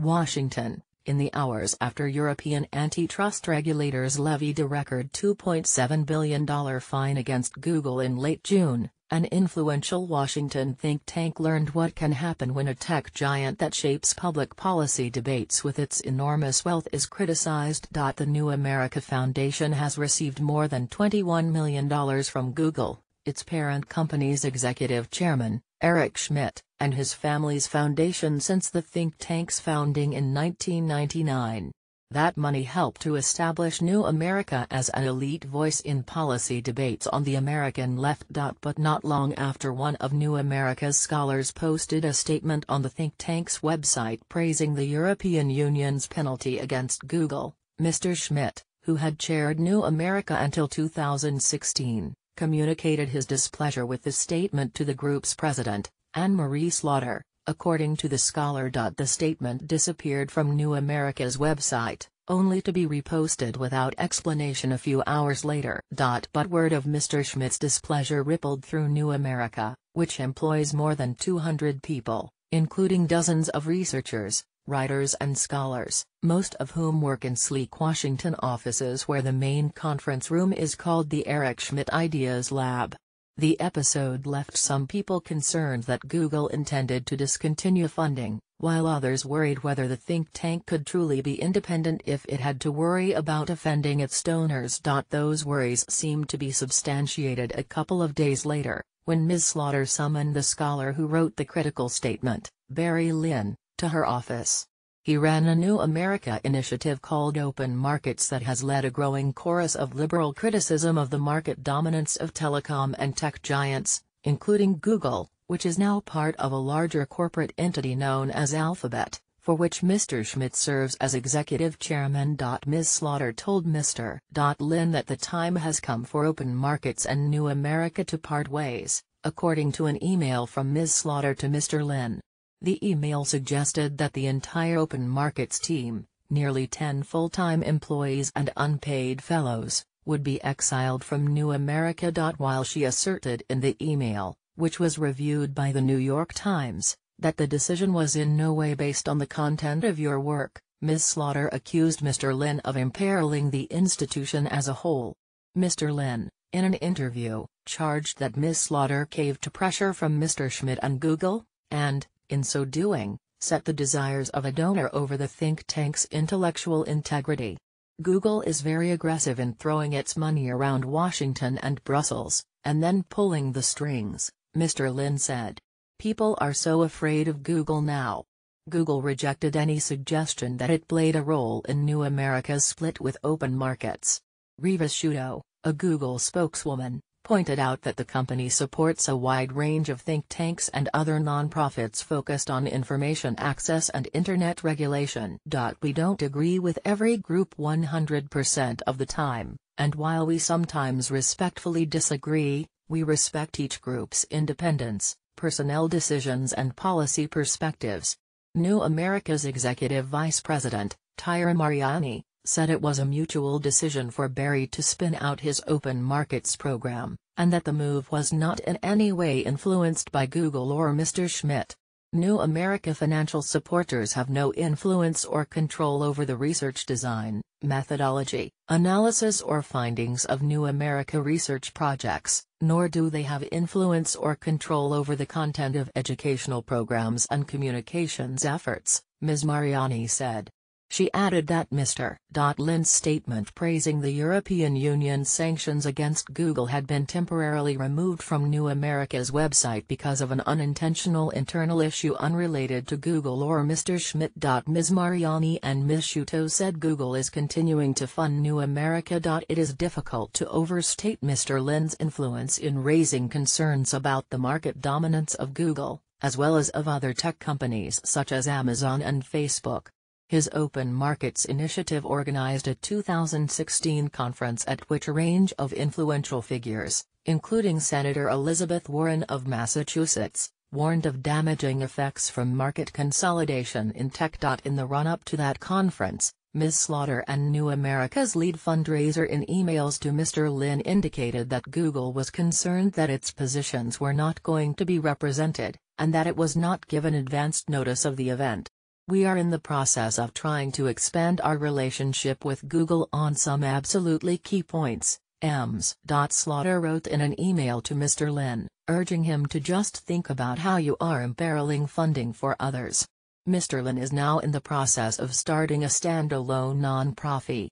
Washington, in the hours after European antitrust regulators levied a record $2.7 billion fine against Google in late June, an influential Washington think tank learned what can happen when a tech giant that shapes public policy debates with its enormous wealth is criticized. The New America Foundation has received more than $21 million from Google, its parent company's executive chairman, Eric Schmidt, and his family's foundation since the think tank's founding in 1999. That money helped to establish New America as an elite voice in policy debates on the American left. But not long after one of New America's scholars posted a statement on the think tank's website praising the European Union's penalty against Google, Mr. Schmidt, who had chaired New America until 2016, communicated his displeasure with the statement to the group's president, Anne-Marie Slaughter. According to the scholar, the statement disappeared from New America's website, only to be reposted without explanation a few hours later. But word of Mr. Schmidt's displeasure rippled through New America, which employs more than 200 people, including dozens of researchers, writers and scholars, most of whom work in sleek Washington offices where the main conference room is called the Eric Schmidt Ideas Lab. The episode left some people concerned that Google intended to discontinue funding, while others worried whether the think tank could truly be independent if it had to worry about offending its donors. Those worries seemed to be substantiated a couple of days later, when Ms. Slaughter summoned the scholar who wrote the critical statement, Barry Lynn, to her office. He ran a New America initiative called Open Markets that has led a growing chorus of liberal criticism of the market dominance of telecom and tech giants, including Google, which is now part of a larger corporate entity known as Alphabet, for which Mr. Schmidt serves as executive chairman. Ms. Slaughter told Mr. Lynn that the time has come for Open Markets and New America to part ways, according to an email from Ms. Slaughter to Mr. Lynn. The email suggested that the entire Open Markets team, nearly 10 full-time employees and unpaid fellows, would be exiled from New America. While she asserted in the email, which was reviewed by the New York Times, that the decision was in no way based on the content of your work, Ms. Slaughter accused Mr. Lynn of imperiling the institution as a whole. Mr. Lynn, in an interview, charged that Ms. Slaughter caved to pressure from Mr. Schmidt and Google, and, in so doing, set the desires of a donor over the think tank's intellectual integrity. Google is very aggressive in throwing its money around Washington and Brussels, and then pulling the strings, Mr. Lynn said. People are so afraid of Google now. Google rejected any suggestion that it played a role in New America's split with Open Markets. Riva Shudo, a Google spokeswoman, pointed out that the company supports a wide range of think tanks and other nonprofits focused on information access and Internet regulation. We don't agree with every group 100% of the time, and while we sometimes respectfully disagree, we respect each group's independence, personnel decisions and policy perspectives. New America's executive vice president, Tyra Mariani, said it was a mutual decision for Barry to spin out his Open Markets program, and that the move was not in any way influenced by Google or Mr. Schmidt. New America financial supporters have no influence or control over the research design, methodology, analysis or findings of New America research projects, nor do they have influence or control over the content of educational programs and communications efforts, Ms. Mariani said. She added that Mr. Lynn's statement praising the European Union's sanctions against Google had been temporarily removed from New America's website because of an unintentional internal issue unrelated to Google or Mr. Schmidt. Ms. Mariani and Ms. Shuto said Google is continuing to fund New America. It is difficult to overstate Mr. Lynn's influence in raising concerns about the market dominance of Google, as well as of other tech companies such as Amazon and Facebook. His Open Markets initiative organized a 2016 conference at which a range of influential figures, including Senator Elizabeth Warren of Massachusetts, warned of damaging effects from market consolidation in tech. In the run-up to that conference, Ms. Slaughter and New America's lead fundraiser in emails to Mr. Lynn indicated that Google was concerned that its positions were not going to be represented, and that it was not given advanced notice of the event. We are in the process of trying to expand our relationship with Google on some absolutely key points, Ms. Slaughter wrote in an email to Mr. Lin, urging him to just think about how you are imperiling funding for others. Mr. Lin is now in the process of starting a standalone non-profit